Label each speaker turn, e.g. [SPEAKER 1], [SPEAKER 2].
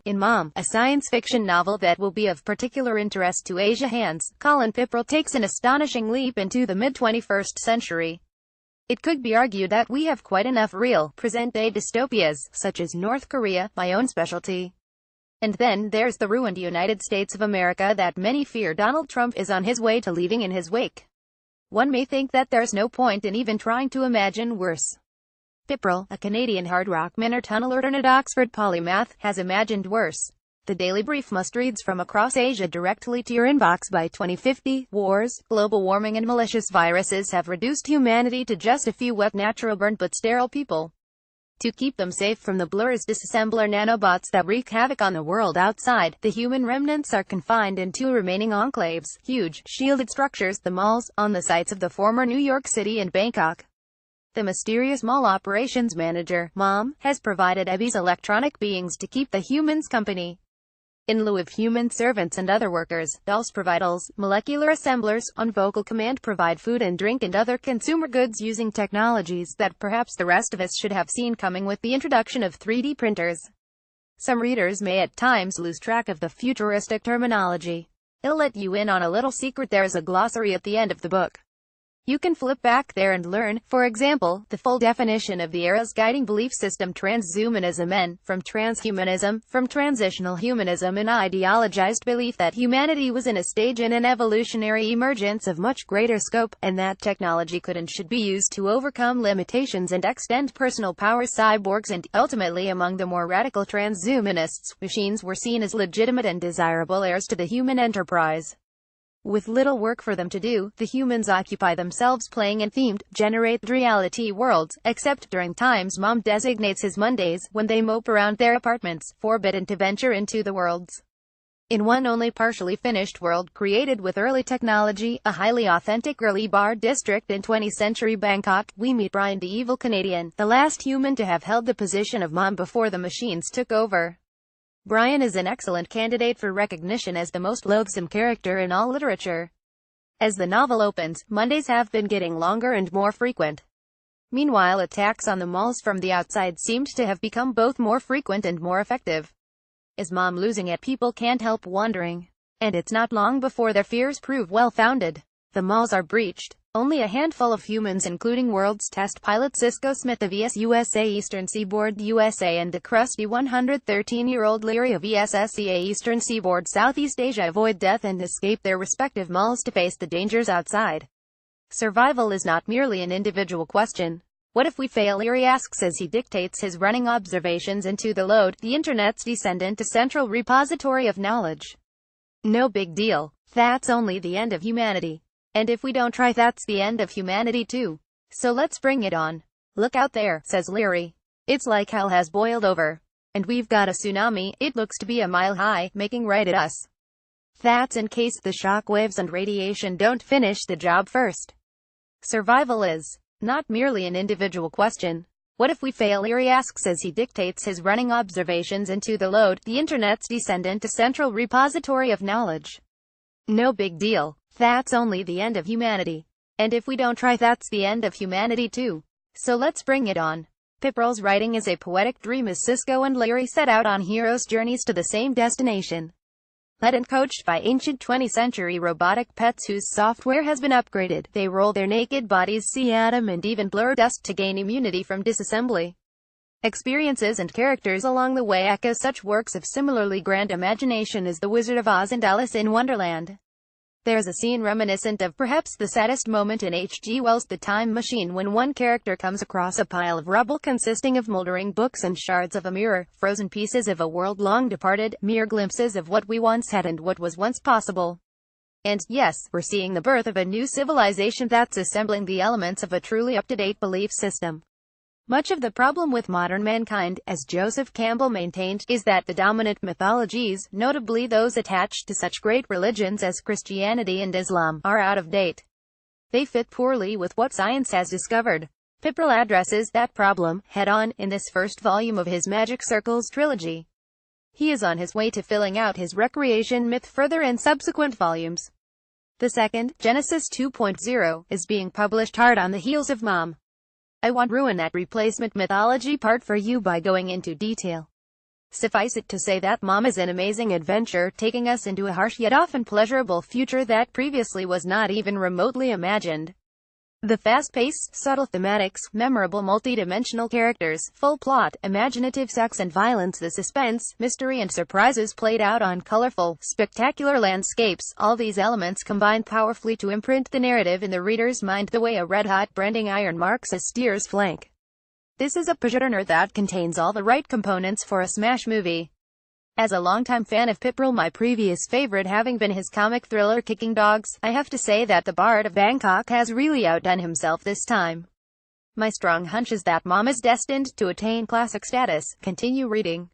[SPEAKER 1] In Mom, a science fiction novel that will be of particular interest to Asia hands, Collin Piprell takes an astonishing leap into the mid-21st century. It could be argued that we have quite enough real, present-day dystopias, such as North Korea, my own specialty. And then there's the ruined United States of America that many fear Donald Trump is on his way to leaving in his wake. One may think that there's no point in even trying to imagine worse. Piprell, a Canadian hard rock miner tunneler turned Oxford polymath, has imagined worse. The Daily Brief must-reads from across Asia directly to your inbox by 2050. Wars, global warming and malicious viruses have reduced humanity to just a few wet, natural burnt but sterile people. To keep them safe from the blurs disassembler nanobots that wreak havoc on the world outside, the human remnants are confined in two remaining enclaves, huge, shielded structures, the malls, on the sites of the former New York City and Bangkok. The mysterious mall operations manager, Mom, has provided EBIs, electronic beings, to keep the humans company. In lieu of human servants and other workers, dolls provide dolls, molecular assemblers, on vocal command provide food and drink and other consumer goods using technologies that perhaps the rest of us should have seen coming with the introduction of 3D printers. Some readers may at times lose track of the futuristic terminology. I'll let you in on a little secret: there's a glossary at the end of the book. You can flip back there and learn, for example, the full definition of the era's guiding belief system: transhumanism and, from transhumanism, from transitional humanism, an ideologized belief that humanity was in a stage in an evolutionary emergence of much greater scope, and that technology could and should be used to overcome limitations and extend personal powers. Cyborgs and, ultimately among the more radical transhumanists, machines were seen as legitimate and desirable heirs to the human enterprise. With little work for them to do, the humans occupy themselves playing in themed, generated reality worlds, except during times Mom designates his Mondays, when they mope around their apartments, forbidden to venture into the worlds. In one only partially finished world, created with early technology, a highly authentic early bar district in 20th century Bangkok, we meet Brian, the evil Canadian, the last human to have held the position of Mom before the machines took over. Brian is an excellent candidate for recognition as the most loathsome character in all literature. As the novel opens, Mondays have been getting longer and more frequent. Meanwhile, attacks on the malls from the outside seemed to have become both more frequent and more effective. Is Mom losing it? People can't help wondering. And it's not long before their fears prove well-founded. The malls are breached. Only a handful of humans, including world's test pilot Cisco Smith of ES USA Eastern Seaboard USA and the crusty 113-year-old Leary of ESSEA Eastern Seaboard Southeast Asia, avoid death and escape their respective malls to face the dangers outside. Survival is not merely an individual question. What if we fail? Leary asks as he dictates his running observations into the load, the internet's descendant, a central repository of knowledge. No big deal. That's only the end of humanity. And if we don't try, that's the end of humanity too. So let's bring it on. Look out there, says Leary. It's like hell has boiled over. And we've got a tsunami, it looks to be a mile high, making right at us. That's in case the shock waves and radiation don't finish the job first. Survival is not merely an individual question. What if we fail? Leary asks as he dictates his running observations into the load, the internet's descendant, a central repository of knowledge. No big deal. That's only the end of humanity. And if we don't try, that's the end of humanity too. So let's bring it on. Piprell's writing is a poetic dream as Cisco and Leary set out on heroes' journeys to the same destination. Led and coached by ancient 20th century robotic pets whose software has been upgraded, they roll their naked bodies, see atom and even blur dust to gain immunity from disassembly. Experiences and characters along the way echo such works of similarly grand imagination as The Wizard of Oz and Alice in Wonderland. There's a scene reminiscent of perhaps the saddest moment in H.G. Wells' The Time Machine, when one character comes across a pile of rubble consisting of moldering books and shards of a mirror, frozen pieces of a world long departed, mere glimpses of what we once had and what was once possible. And, yes, we're seeing the birth of a new civilization that's assembling the elements of a truly up-to-date belief system. Much of the problem with modern mankind, as Joseph Campbell maintained, is that the dominant mythologies, notably those attached to such great religions as Christianity and Islam, are out of date. They fit poorly with what science has discovered. Piprell addresses that problem head-on in this first volume of his Magic Circles trilogy. He is on his way to filling out his recreation myth further in subsequent volumes. The second, Genesis 2.0, is being published hard on the heels of Mom. I won't ruin that replacement mythology part for you by going into detail. Suffice it to say that Mom is an amazing adventure, taking us into a harsh yet often pleasurable future that previously was not even remotely imagined. The fast pace, subtle thematics, memorable multi-dimensional characters, full plot, imaginative sex and violence, the suspense, mystery and surprises played out on colorful, spectacular landscapes, all these elements combine powerfully to imprint the narrative in the reader's mind the way a red-hot branding iron marks a steer's flank. This is a genre that contains all the right components for a smash movie. As a longtime fan of Piprell, my previous favorite having been his comic thriller Kicking Dogs, I have to say that the Bard of Bangkok has really outdone himself this time. My strong hunch is that Mom is destined to attain classic status. Continue reading.